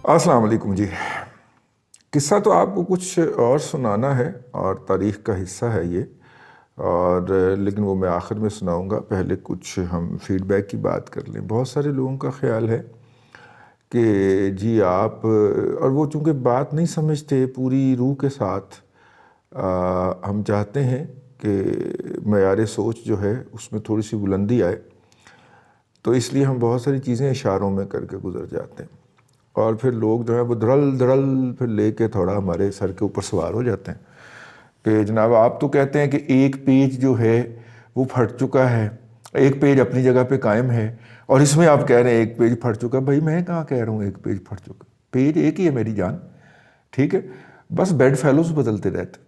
السلام علیکم جی۔ قصہ تو آپ کو کچھ اور سنانا ہے اور تاریخ کا حصہ ہے یہ، اور لیکن وہ میں آخر میں سناؤں گا۔ پہلے کچھ ہم فیڈ بیک کی بات کر لیں۔ بہت سارے لوگوں کا خیال ہے کہ جی آپ، اور وہ چونکہ بات نہیں سمجھتے پوری روح کے ساتھ، ہم چاہتے ہیں کہ معیار سوچ جو ہے اس میں تھوڑی سی بلندی آئے، تو اس لیے ہم بہت ساری چیزیں اشاروں میں کر کے گزر جاتے ہیں، اور پھر لوگ جو ہے وہ دھڑل دھڑل پھر لے کے تھوڑا ہمارے سر کے اوپر سوار ہو جاتے ہیں کہ جناب آپ تو کہتے ہیں کہ ایک پیج جو ہے وہ پھٹ چکا ہے، ایک پیج اپنی جگہ پہ قائم ہے، اور اس میں آپ کہہ رہے ہیں ایک پیج پھٹ چکا۔ بھائی میں کہاں کہہ رہا ہوں ایک پیج پھٹ چکا، پیج ایک ہی ہے میری جان، ٹھیک ہے؟ بس بیڈ فیلوز بدلتے رہتے،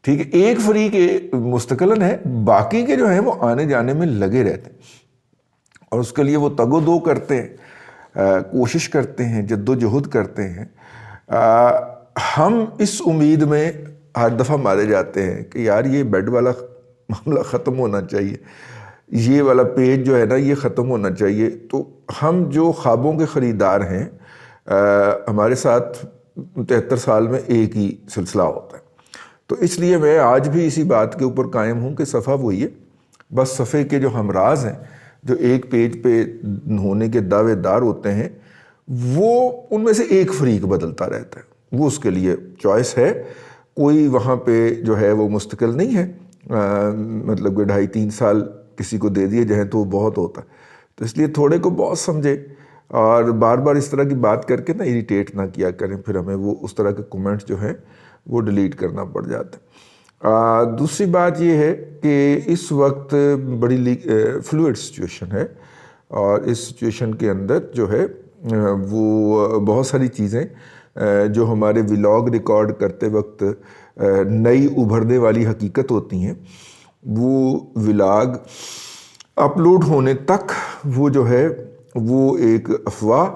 ٹھیک ہے؟ ایک فریق مستقلاً ہے، باقی کے جو ہیں وہ آنے جانے میں لگے رہتے ہیں، اور اس کے لیے وہ تگ و دو کرتے ہیں، کوشش کرتے ہیں، جد و جہد کرتے ہیں۔ ہم اس امید میں ہر دفعہ مارے جاتے ہیں کہ یار یہ بیڈ والا معاملہ ختم ہونا چاہیے، یہ والا پیج جو ہے نا یہ ختم ہونا چاہیے۔ تو ہم جو خوابوں کے خریدار ہیں، ہمارے ساتھ 73 سال میں ایک ہی سلسلہ ہوتا ہے، تو اس لیے میں آج بھی اسی بات کے اوپر قائم ہوں کہ صفحہ وہی ہے، بس صفحے کے جو ہمراز ہیں، جو ایک پیج پہ ہونے کے دعوے دار ہوتے ہیں، وہ ان میں سے ایک فریق بدلتا رہتا ہے، وہ اس کے لیے چوائس ہے، کوئی وہاں پہ جو ہے وہ مستقل نہیں ہے۔ مطلب کہ 2.5-3 سال کسی کو دے دیے جائیں تو وہ بہت ہوتا ہے، تو اس لیے تھوڑے کو بہت سمجھے، اور بار بار اس طرح کی بات کر کے نا اریٹیٹ نہ کیا کریں، پھر ہمیں وہ اس طرح کے کومنٹس جو ہیں وہ ڈیلیٹ کرنا پڑ جاتا ہے۔ دوسری بات یہ ہے کہ اس وقت بڑی فلوئڈ سچویشن ہے، اور اس سچویشن کے اندر جو ہے وہ بہت ساری چیزیں جو ہمارے ولاگ ریکارڈ کرتے وقت نئی ابھرنے والی حقیقت ہوتی ہیں، وہ ولاگ اپلوڈ ہونے تک وہ جو ہے وہ ایک افواہ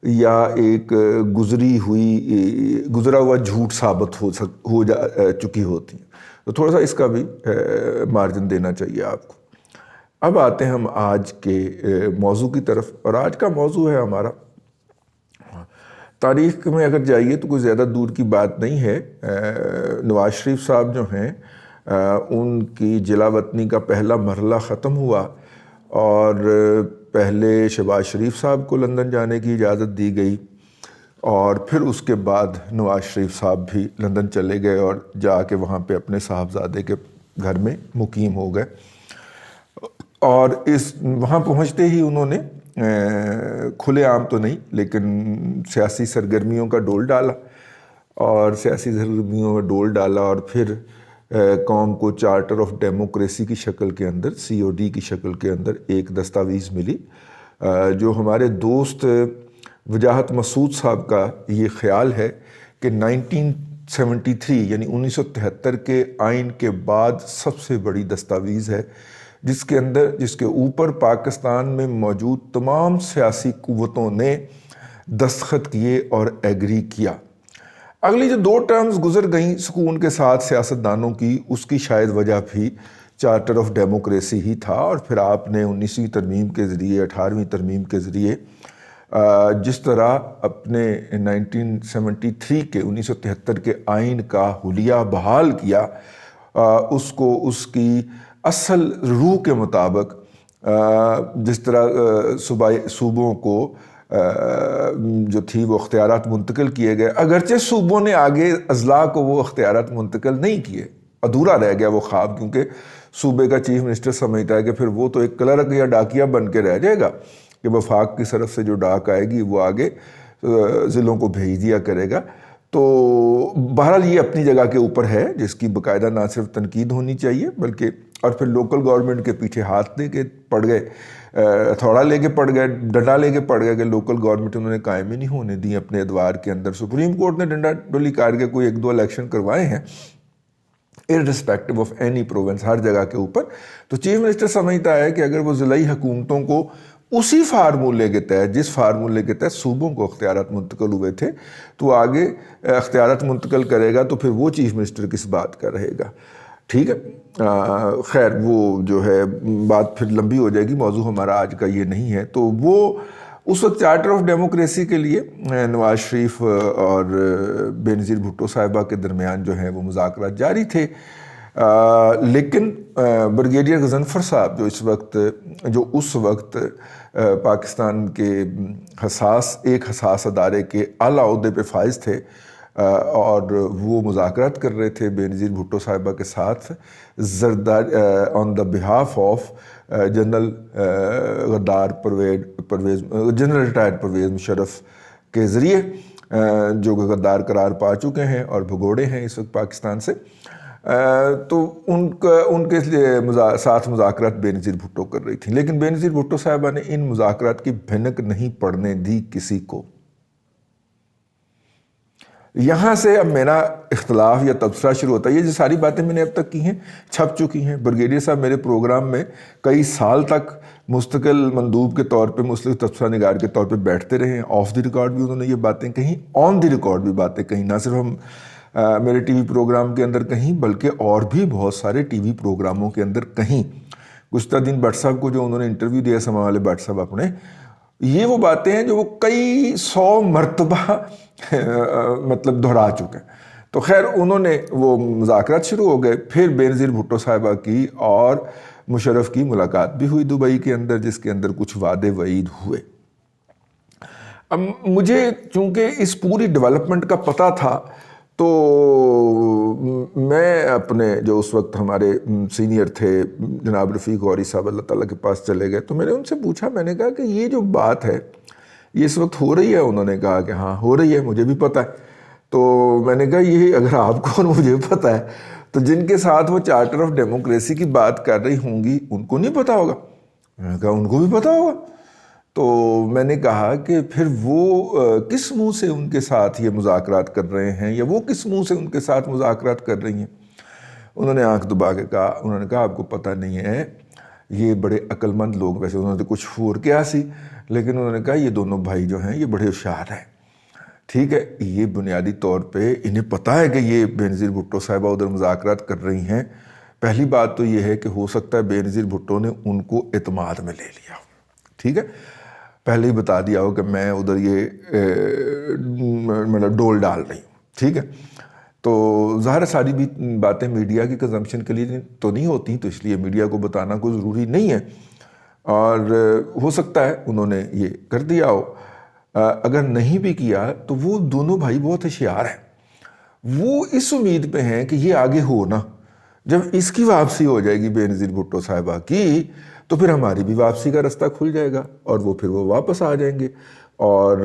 یا ایک گزرا ہوا جھوٹ ثابت ہو چکی ہوتی ہیں، تو تھوڑا سا اس کا بھی مارجن دینا چاہیے آپ کو۔ اب آتے ہیں ہم آج کے موضوع کی طرف، اور آج کا موضوع ہے ہمارا تاریخ میں اگر جائیے تو کوئی زیادہ دور کی بات نہیں ہے۔ نواز شریف صاحب جو ہیں ان کی جلا وطنی کا پہلا مرحلہ ختم ہوا، اور پہلے شہباز شریف صاحب کو لندن جانے کی اجازت دی گئی، اور پھر اس کے بعد نواز شریف صاحب بھی لندن چلے گئے اور جا کے وہاں پہ اپنے صاحبزادے کے گھر میں مقیم ہو گئے، اور وہاں پہنچتے ہی انہوں نے کھلے عام تو نہیں لیکن سیاسی سرگرمیوں کا ڈول ڈالا، اور سیاسی سرگرمیوں کا ڈول ڈالا، اور پھر قوم کو چارٹر آف ڈیموکریسی کی شکل کے اندر، COD کی شکل کے اندر ایک دستاویز ملی، جو ہمارے دوست وجاہت مسعود صاحب کا یہ خیال ہے کہ 1973 یعنی 1973 کے آئین کے بعد سب سے بڑی دستاویز ہے، جس کے اوپر پاکستان میں موجود تمام سیاسی قوتوں نے دستخط کیے اور ایگری کیا۔ اگلی جو 2 ٹرمز گزر گئیں سکون کے ساتھ سیاستدانوں کی، اس کی شاید وجہ بھی چارٹر آف ڈیموکریسی ہی تھا، اور پھر آپ نے 19ویں ترمیم کے ذریعے، 18ویں ترمیم کے ذریعے جس طرح اپنے 1973 کے آئین کا حلیہ بحال کیا، اس کو اس کی اصل روح کے مطابق، جس طرح صوبوں کو جو تھی وہ اختیارات منتقل کیے گئے، اگرچہ صوبوں نے آگے اضلاع کو وہ اختیارات منتقل نہیں کیے، ادھورا رہ گیا وہ خواب، کیونکہ صوبے کا چیف منسٹر سمجھتا ہے کہ پھر وہ تو ایک کلرک یا ڈاکیا بن کے رہ جائے گا کہ وفاق کی طرف سے جو ڈاک آئے گی وہ آگے ضلعوں کو بھیج دیا کرے گا۔ تو بہرحال یہ اپنی جگہ کے اوپر ہے، جس کی باقاعدہ نہ صرف تنقید ہونی چاہیے بلکہ، اور پھر لوکل گورنمنٹ کے پیچھے ہاتھ لے کے پڑ گئے، تھوڑا لے کے پڑ گئے، ڈنڈا لے کے پڑ گئے کہ لوکل گورنمنٹ انہوں نے قائم ہی نہیں ہونے دی اپنے ادوار کے اندر۔ سپریم کورٹ نے ڈنڈا ڈولی کر کے کوئی 1-2 الیکشن کروائے ہیں، irrespective of any province، ہر جگہ کے اوپر۔ تو چیف منسٹر سمجھتا ہے کہ اگر وہ ضلعی حکومتوں کو اسی فارمولے کے تحت، جس فارمولے کے تحت صوبوں کو اختیارات منتقل ہوئے تھے، تو آگے اختیارات منتقل کرے گا، تو پھر وہ چیف منسٹر کس بات کا رہے گا، ٹھیک ہے؟ خیر وہ جو ہے بات پھر لمبی ہو جائے گی، موضوع ہمارا آج کا یہ نہیں ہے۔ تو وہ اس وقت چارٹر آف ڈیموکریسی کے لیے نواز شریف اور بینظیر بھٹو صاحبہ کے درمیان جو ہیں وہ مذاکرات جاری تھے، لیکن بریگیڈیئر غضنفر صاحب جو اس وقت پاکستان کے ایک حساس ادارے کے اعلیٰ عہدے پہ فائز تھے، اور وہ مذاکرات کر رہے تھے بینظیر بھٹو صاحبہ کے ساتھ آن دا بہاف آف جنرل غدار جنرل ریٹائرڈ پرویز مشرف کے ذریعے، جو کہ غدار قرار پا چکے ہیں اور بھگوڑے ہیں اس وقت پاکستان سے. تو ان کے ساتھ مذاکرات بینظیر بھٹو کر رہی تھیں، لیکن بینظیر بھٹو صاحبہ نے ان مذاکرات کی بھنک نہیں پڑنے دی کسی کو. یہاں سے اب میرا اختلاف یا تبصرہ شروع ہوتا ہے. یہ جو ساری باتیں میں نے اب تک کی ہیں چھپ چکی ہیں. بریگیڈیئر صاحب میرے پروگرام میں کئی سال تک مستقل مندوب کے طور پہ، مستقل تبصرہ نگار کے طور پہ بیٹھتے رہے ہیں. آف دی ریکارڈ بھی انہوں نے یہ باتیں کہیں، آن دی ریکارڈ بھی باتیں کہیں. نہ صرف ہم میرے ٹی وی پروگرام کے اندر کہیں، بلکہ اور بھی بہت سارے ٹی وی پروگراموں کے اندر کہیں. گزشتہ دن بٹ صاحب کو جو انہوں نے انٹرویو دیا، سما والے بٹ صاحب اپنے، یہ وہ باتیں ہیں جو وہ کئی 100 مرتبہ مطلب دہرا چکے ہیں. تو خیر انہوں نے وہ مذاکرات شروع ہو گئے. پھر بینظیر بھٹو صاحبہ کی اور مشرف کی ملاقات بھی ہوئی دبئی کے اندر، جس کے اندر کچھ وعدے وعید ہوئے. اب مجھے چونکہ اس پوری ڈیولپمنٹ کا پتہ تھا، تو میں اپنے جو اس وقت ہمارے سینئر تھے جناب رفیق غوری صاحب، اللہ تعالیٰ کے پاس چلے گئے. تو میں نے ان سے پوچھا، میں نے کہا کہ یہ جو بات ہے یہ اس وقت ہو رہی ہے؟ انہوں نے کہا کہ ہاں ہو رہی ہے، مجھے بھی پتہ ہے. تو میں نے کہا یہ اگر آپ کو اور مجھے پتہ ہے تو جن کے ساتھ وہ چارٹر آف ڈیموکریسی کی بات کر رہی ہوں گی ان کو نہیں پتہ ہوگا؟ میں نے کہا ان کو بھی پتہ ہوگا. تو میں نے کہا کہ پھر وہ کس منہ سے ان کے ساتھ یہ مذاکرات کر رہے ہیں، یا وہ کس منہ سے ان کے ساتھ مذاکرات کر رہی ہیں؟ انہوں نے آنکھ دبا کے کہا، انہوں نے کہا آپ کو پتہ نہیں ہے، یہ بڑے عقل مند لوگ، ویسے انہوں نے کچھ فور کیا سی، لیکن انہوں نے کہا یہ دونوں بھائی جو ہیں یہ بڑے ہوشیار ہیں. ٹھیک ہے، یہ بنیادی طور پہ انہیں پتہ ہے کہ یہ بینظیر بھٹو صاحبہ ادھر مذاکرات کر رہی ہیں. پہلی بات تو یہ ہے کہ ہو سکتا ہے بینظیر بھٹو نے ان کو اعتماد میں لے لیا. ٹھیک ہے، پہلے ہی بتا دیا ہو کہ میں ادھر یہ مطلب ڈول ڈال رہی ہوں. ٹھیک ہے، تو ظاہر ساری بھی باتیں میڈیا کی کنزمپشن کے لیے تو نہیں ہوتی، تو اس لیے میڈیا کو بتانا کوئی ضروری نہیں ہے. اور ہو سکتا ہے انہوں نے یہ کر دیا ہو. اگر نہیں بھی کیا تو وہ دونوں بھائی بہت ہوشیار ہیں. وہ اس امید پہ ہیں کہ یہ آگے ہو نا، جب اس کی واپسی ہو جائے گی بینظیر بھٹو صاحبہ کی، تو پھر ہماری بھی واپسی کا رستہ کھل جائے گا، اور پھر وہ واپس آ جائیں گے. اور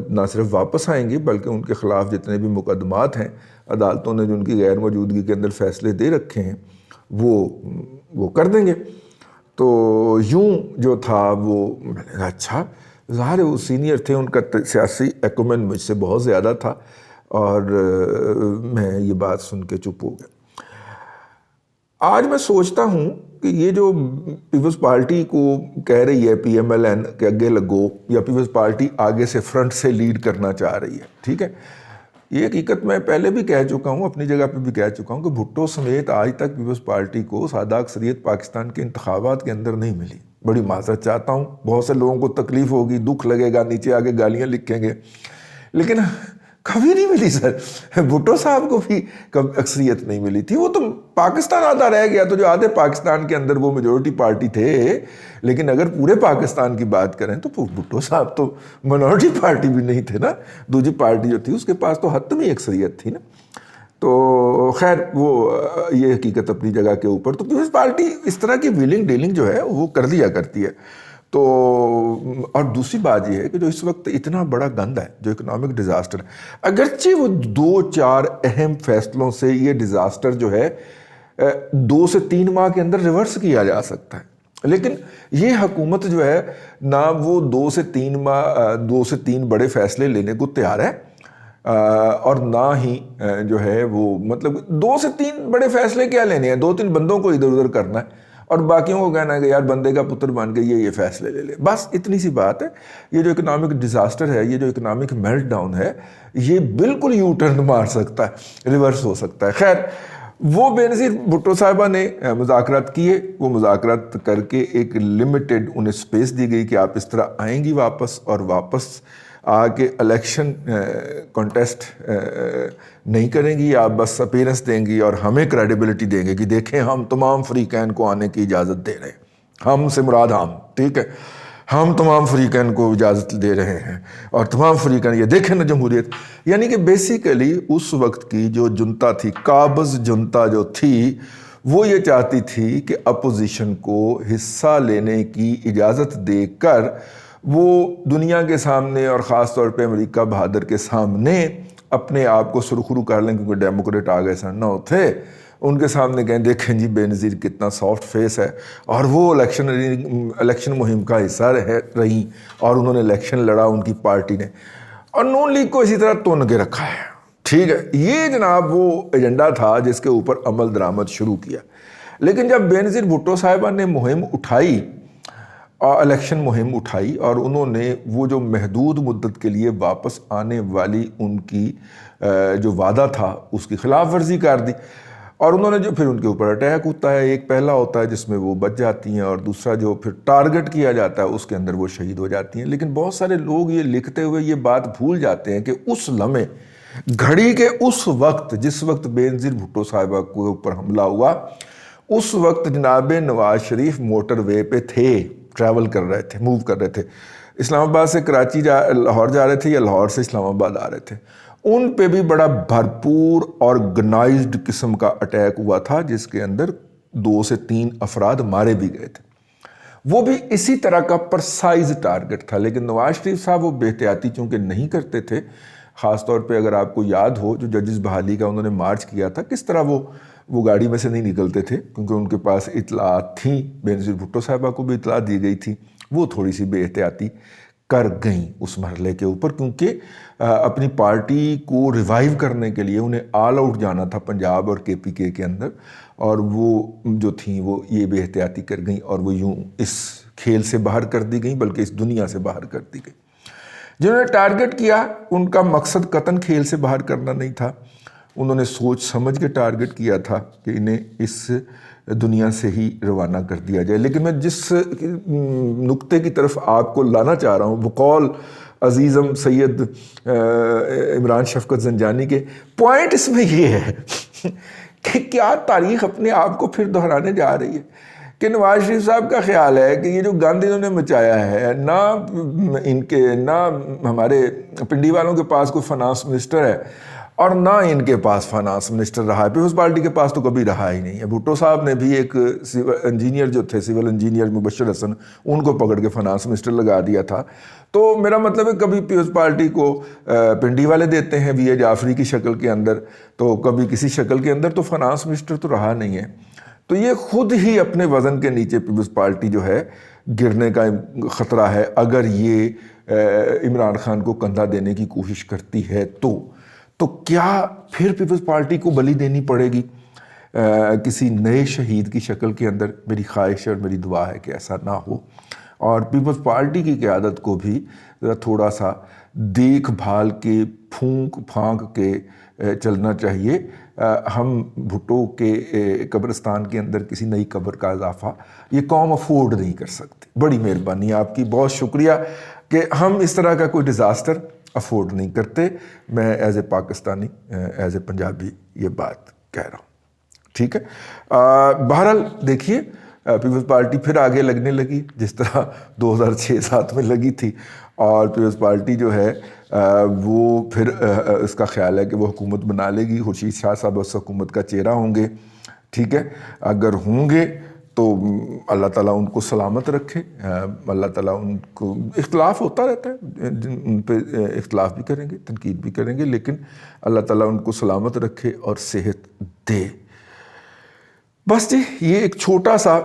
نہ صرف واپس آئیں گے بلکہ ان کے خلاف جتنے بھی مقدمات ہیں، عدالتوں نے جو ان کی غیر موجودگی کے اندر فیصلے دے رکھے ہیں وہ کر دیں گے. تو یوں جو تھا وہ میں نے کہا اچھا، ظاہر وہ سینئر تھے، ان کا سیاسی ایکومن مجھ سے بہت زیادہ تھا، اور میں یہ بات سن کے چپ ہو گیا. آج میں سوچتا ہوں کہ یہ جو پیپلز پارٹی کو کہہ رہی ہے پی ایم ایل این کہ آگے لگو، یا پیپلز پارٹی آگے سے فرنٹ سے لیڈ کرنا چاہ رہی ہے، ٹھیک ہے، یہ حقیقت میں پہلے بھی کہہ چکا ہوں، اپنی جگہ پہ بھی کہہ چکا ہوں کہ بھٹو سمیت آج تک پیپلز پارٹی کو سادہ اکثریت پاکستان کے انتخابات کے اندر نہیں ملی. بڑی معذرت چاہتا ہوں، بہت سے لوگوں کو تکلیف ہوگی، دکھ لگے گا، نیچے آگے گالیاں لکھیں گے، لیکن کبھی نہیں ملی سر. بھٹو صاحب کو بھی اکثریت نہیں ملی تھی. وہ تو پاکستان آدھا رہ گیا، تو جو آدھے پاکستان کے اندر وہ میجورٹی پارٹی تھے، لیکن اگر پورے پاکستان کی بات کریں تو بھٹو صاحب تو منورٹی پارٹی بھی نہیں تھے نا. دوسری پارٹی جو تھی اس کے پاس تو حتمی اکثریت تھی نا. تو خیر وہ یہ حقیقت اپنی جگہ کے اوپر. تو پیپلز پارٹی اس طرح کی ویلنگ ڈیلنگ جو ہے وہ کر دیا کرتی ہے. تو اور دوسری بات یہ ہے کہ جو اس وقت اتنا بڑا گند ہے، جو اکنامک ڈیزاسٹر ہے، اگرچہ وہ 2-4 اہم فیصلوں سے یہ ڈیزاسٹر جو ہے 2 سے 3 ماہ کے اندر ریورس کیا جا سکتا ہے، لیکن یہ حکومت جو ہے نہ وہ 2 سے 3 بڑے فیصلے لینے کو تیار ہے، اور نہ ہی جو ہے وہ مطلب 2 سے 3 بڑے فیصلے کیا لینے ہیں، 2-3 بندوں کو ادھر ادھر کرنا ہے اور باقیوں کو کہنا ہے کہ یار بندے کا پتر بن کے یہ فیصلے لے لے، بس اتنی سی بات ہے. یہ جو اکنامک ڈیزاسٹر ہے، یہ جو اکنامک میلٹ ڈاؤن ہے، یہ بالکل یو ٹرن مار سکتا ہے، ریورس ہو سکتا ہے. خیر وہ بینظیر بھٹو صاحبہ نے مذاکرات کیے، وہ مذاکرات کر کے ایک لمیٹڈ انہیں سپیس دی گئی کہ آپ اس طرح آئیں گی واپس، اور واپس آ کے الیکشن کانٹیسٹ نہیں کریں گی، آپ بس اپیرنس دیں گی اور ہمیں کریڈیبلٹی دیں گے کہ دیکھیں ہم تمام فریقین کو آنے کی اجازت دے رہے ہیں، ہم سے مراد ہم، ٹھیک ہے، ہم تمام فریقین کو اجازت دے رہے ہیں، اور تمام فریقین یہ دیکھیں نا جمہوریت. یعنی کہ بیسیکلی اس وقت کی جو جنتا تھی، قابض جنتا جو تھی، وہ یہ چاہتی تھی کہ اپوزیشن کو حصہ لینے کی اجازت دے کر وہ دنیا کے سامنے اور خاص طور پہ امریکہ بہادر کے سامنے اپنے آپ کو سرخرو کر لیں، کیونکہ ڈیموکریٹ آگے سن نہ تھے، ان کے سامنے کہیں دیکھیں جی بے نظیر کتنا سافٹ فیس ہے، اور وہ الیکشن مہم کا حصہ رہیں، اور انہوں نے الیکشن لڑا ان کی پارٹی نے، اور نون لیگ کو اسی طرح تون کے رکھا ہے. ٹھیک ہے، یہ جناب وہ ایجنڈا تھا جس کے اوپر عمل درآمد شروع کیا. لیکن جب بے نظیر بھٹو صاحبہ نے مہم اٹھائی، الیکشن مہم اٹھائی، اور انہوں نے وہ جو محدود مدت کے لیے واپس آنے والی ان کی جو وعدہ تھا اس کی خلاف ورزی کر دی، اور انہوں نے جو پھر ان کے اوپر اٹیک ہوتا ہے، ایک پہلا ہوتا ہے جس میں وہ بچ جاتی ہیں، اور دوسرا جو پھر ٹارگٹ کیا جاتا ہے اس کے اندر وہ شہید ہو جاتی ہیں. لیکن بہت سارے لوگ یہ لکھتے ہوئے یہ بات بھول جاتے ہیں کہ اس لمحے، گھڑی کے اس وقت جس وقت بے نظیر بھٹو صاحبہ کے اوپر حملہ ہوا، اس وقت جناب نواز شریف موٹر وے پہ تھے، ٹریول کر رہے تھے، موو کر رہے تھے، اسلام آباد سے کراچی لاہور جا رہے تھے یا لاہور سے اسلام آباد آ رہے تھے. ان پہ بھی بڑا بھرپور آرگنائزڈ قسم کا اٹیک ہوا تھا، جس کے اندر 2 سے 3 افراد مارے بھی گئے تھے. وہ بھی اسی طرح کا پرسائز ٹارگٹ تھا. لیکن نواز شریف صاحب وہ بے احتیاطی چونکہ نہیں کرتے تھے، خاص طور پہ اگر آپ کو یاد ہو جو ججز بحالی کا انہوں نے مارچ کیا تھا، کس طرح وہ گاڑی میں سے نہیں نکلتے تھے، کیونکہ ان کے پاس اطلاعات تھیں، بے نظیر بھٹو صاحبہ کو بھی اطلاع دی گئی تھی. وہ تھوڑی سی بے احتیاطی کر گئیں اس مرحلے کے اوپر، کیونکہ اپنی پارٹی کو ریوائیو کرنے کے لیے انہیں آل آؤٹ جانا تھا پنجاب اور KPK کے اندر، اور وہ جو تھیں وہ یہ بے احتیاطی کر گئیں، اور وہ یوں اس کھیل سے باہر کر دی گئیں، بلکہ اس دنیا سے باہر کر دی گئیں. جنہوں نے ٹارگٹ کیا ان کا مقصد قطعاً کھیل سے باہر کرنا نہیں تھا، انہوں نے سوچ سمجھ کے ٹارگٹ کیا تھا کہ انہیں اس دنیا سے ہی روانہ کر دیا جائے. لیکن میں جس نقطے کی طرف آپ کو لانا چاہ رہا ہوں، بقول عزیزم سید عمران شفقت زنجانی کے، پوائنٹ اس میں یہ ہے کہ کیا تاریخ اپنے آپ کو پھر دہرانے جا رہی ہے کہ نواز شریف صاحب کا خیال ہے کہ یہ جو گند انہوں نے مچایا ہے، نہ ہمارے پنڈی والوں کے پاس کوئی فنانس منسٹر ہے، اور نہ ان کے پاس فنانس منسٹر رہا ہے، پیپلز پارٹی کے پاس تو کبھی رہا ہی نہیں ہے. بھٹو صاحب نے بھی ایک انجینئر جو تھے، سول انجینئر مبشر حسن، ان کو پکڑ کے فنانس منسٹر لگا دیا تھا. تو میرا مطلب ہے کبھی پیپلز پارٹی کو پنڈی والے دیتے ہیں وی اے جعفری کی شکل کے اندر، تو کبھی کسی شکل کے اندر، تو فنانس منسٹر تو رہا نہیں ہے. تو یہ خود ہی اپنے وزن کے نیچے پیپلز پارٹی جو ہے گرنے کا خطرہ ہے اگر یہ عمران خان کو کندھا دینے کی کوشش کرتی ہے. تو کیا پھر پیپلز پارٹی کو بلی دینی پڑے گی کسی نئے شہید کی شکل کے اندر؟ میری خواہش اور میری دعا ہے کہ ایسا نہ ہو، اور پیپلز پارٹی کی قیادت کو بھی ذرا تھوڑا سا دیکھ بھال کے پھونک پھانک کے چلنا چاہیے. ہم بھٹو کے قبرستان کے اندر کسی نئی قبر کا اضافہ یہ قوم افورڈ نہیں کر سکتی. بڑی مہربانی آپ کی، بہت شکریہ کہ ہم اس طرح کا کوئی ڈیزاسٹر افورڈ نہیں کرتے. میں as a Pakistani, as a Punjabi یہ بات کہہ رہا ہوں. ٹھیک ہے، بہرحال دیکھیے پیپلز پارٹی پھر آگے لگنے لگی جس طرح 2006-07 میں لگی تھی، اور پیپلز پارٹی جو ہے وہ پھر اس کا خیال ہے کہ وہ حکومت بنا لے گی. خورشید شاہ صاحب اس حکومت کا چہرہ ہوں گے. ٹھیک ہے، اگر ہوں گے تو اللہ تعالیٰ ان کو سلامت رکھے. اللہ تعالیٰ ان کو، اختلاف ہوتا رہتا ہے، ان پہ اختلاف بھی کریں گے، تنقید بھی کریں گے، لیکن اللہ تعالیٰ ان کو سلامت رکھے اور صحت دے. بس جی، یہ ایک چھوٹا سا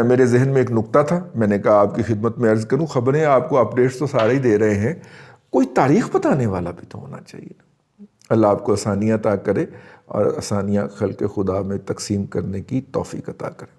میرے ذہن میں ایک نقطہ تھا، میں نے کہا آپ کی خدمت میں عرض کروں. خبریں آپ کو اپڈیٹس تو سارے ہی دے رہے ہیں، کوئی تاریخ بتانے والا بھی تو ہونا چاہیے. اللہ آپ کو آسانیاں عطا کرے اور آسانیاں خلق خدا میں تقسیم کرنے کی توفیق عطا کرے.